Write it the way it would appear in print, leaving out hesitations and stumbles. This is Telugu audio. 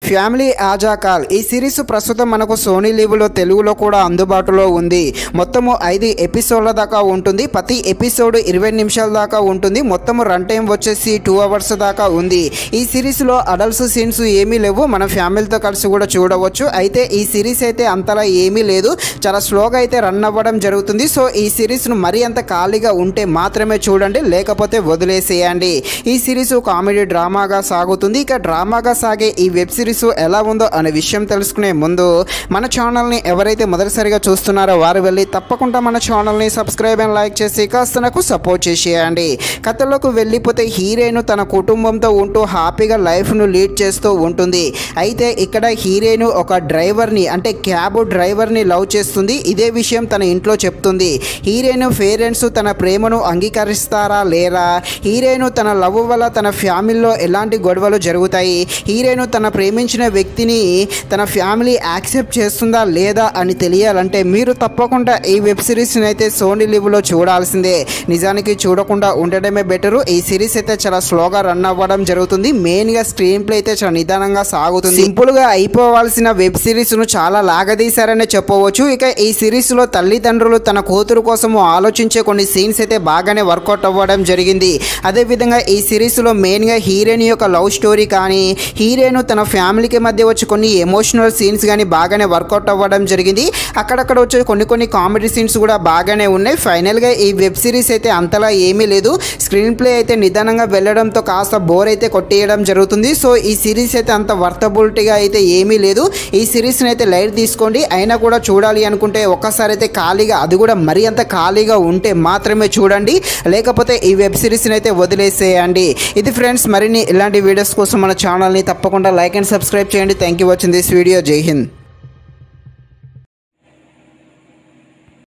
ఫ్యామిలీ ఆజాకాల్ ఈ సిరీస్ ప్రస్తుతం మనకు సోనీ లీవ్లో తెలుగులో కూడా అందుబాటులో ఉంది. మొత్తము 5 ఎపిసోడ్ల దాకా ఉంటుంది. ప్రతి ఎపిసోడ్ 20 నిమిషాల దాకా ఉంటుంది. మొత్తము రన్ టైం వచ్చేసి 2 అవర్స్ దాకా ఉంది. ఈ సిరీస్లో అడల్ట్స్ సీన్స్ ఏమీ లేవు. మన ఫ్యామిలీతో కలిసి కూడా చూడవచ్చు. అయితే ఈ సిరీస్ అయితే అంతలా ఏమీ లేదు, చాలా స్లోగా అయితే రన్ అవ్వడం జరుగుతుంది. సో ఈ సిరీస్ను మరీ అంత ఖాళీగా ఉంటే మాత్రమే చూడండి, లేకపోతే వదిలేసేయండి. ఈ సిరీస్ కామెడీ డ్రామాగా సాగుతుంది. ఇక డ్రామాగా సాగే ఈ వెబ్ సిరీస్ ఎలా ఉందో అనే విషయం తెలుసుకునే ముందు మన ఛానల్ని ఎవరైతే మొదటిసారిగా చూస్తున్నారో వారు వెళ్ళి తప్పకుండా మన ఛానల్ని సబ్స్క్రైబ్ అండ్ లైక్ చేసి కాస్త నాకు సపోర్ట్ చేసేయండి. కథలోకి వెళ్ళిపోతే హీరోయిన్ తన కుటుంబంతో ఉంటూ హ్యాపీగా లైఫ్ను లీడ్ చేస్తూ ఉంటుంది. అయితే ఇక్కడ హీరోయిన్ ఒక డ్రైవర్ని అంటే క్యాబ్ డ్రైవర్ని లవ్ చేస్తుంది. ఇదే విషయం తన ఇంట్లో చెప్తుంది. హీరోయిన్ పేరెంట్స్ తన ప్రేమను అంగీకరిస్తారా లేరా, హీరోయిన్ తన లవ్ వల్ల తన ఫ్యామిలీలో ఎలాంటి గొడవలు జరుగుతాయి, హీరోయిన్ తన ప్రేమించిన వ్యక్తిని తన ఫ్యామిలీ యాక్సెప్ట్ చేస్తుందా లేదా అని తెలియాలంటే మీరు తప్పకుండా ఈ వెబ్ సిరీస్ని అయితే సోనీ లీవ్లో చూడాల్సిందే. నిజానికి చూడకుండా ఉండడమే బెటరు. ఈ సిరీస్ అయితే చాలా స్లోగా రన్ అవ్వడం జరుగుతుంది. మెయిన్గా స్క్రీన్ ప్లే అయితే చాలా నిదానంగా సాగుతుంది. సింపుల్గా అయిపోవాల్సిన వెబ్ సిరీస్ను చాలా లాగదీశారనే చెప్పవచ్చు. ఇక ఈ సిరీస్లో తల్లిదండ్రులు తన కూతురు కోసము ఆలోచించే కొన్ని సీన్స్ అయితే బాగానే వర్కౌట్ అవ్వడం జరిగింది. అదేవిధంగా ఈ సిరీస్లో మెయిన్గా హీరోయిన్ యొక్క లవ్ స్టోరీ కానీ, హీరోయిన్ తన ఫ్యామిలీకి మధ్య వచ్చి కొన్ని ఎమోషనల్ సీన్స్ కానీ బాగానే వర్కౌట్ అవ్వడం జరిగింది. అక్కడక్కడ వచ్చే కొన్ని కామెడీ సీన్స్ కూడా బాగానే ఉన్నాయి. ఫైనల్గా ఈ వెబ్ సిరీస్ అయితే అంతలా ఏమీ లేదు. స్క్రీన్ ప్లే అయితే నిదానంగా వెళ్ళడంతో కాస్త బోర్ అయితే కొట్టేయడం జరుగుతుంది. సో ఈ సిరీస్ అయితే అంత వర్తబిలిటీగా అయితే ఏమీ లేదు. ఈ సిరీస్ని అయితే లైట్ తీసుకోండి. అయినా కూడా చూడాలి అనుకుంటే ఒక్కసారి అయితే ఖాళీగా, అది కూడా మరీ అంత ఖాళీగా ఉంటే మాత్రమే చూడండి, లేకపోతే ఈ వెబ్ సిరీస్ని అయితే వదిలేసేయండి. ఇది ఫ్రెండ్స్, మరిన్ని ఇలాంటి వీడియోస్ కోసం మన ఛానల్ని తప్పకుండా లైక్ అండ్ సబ్స్క్రైబ్ చేయండి. Thank you watching this video. జై హింద్.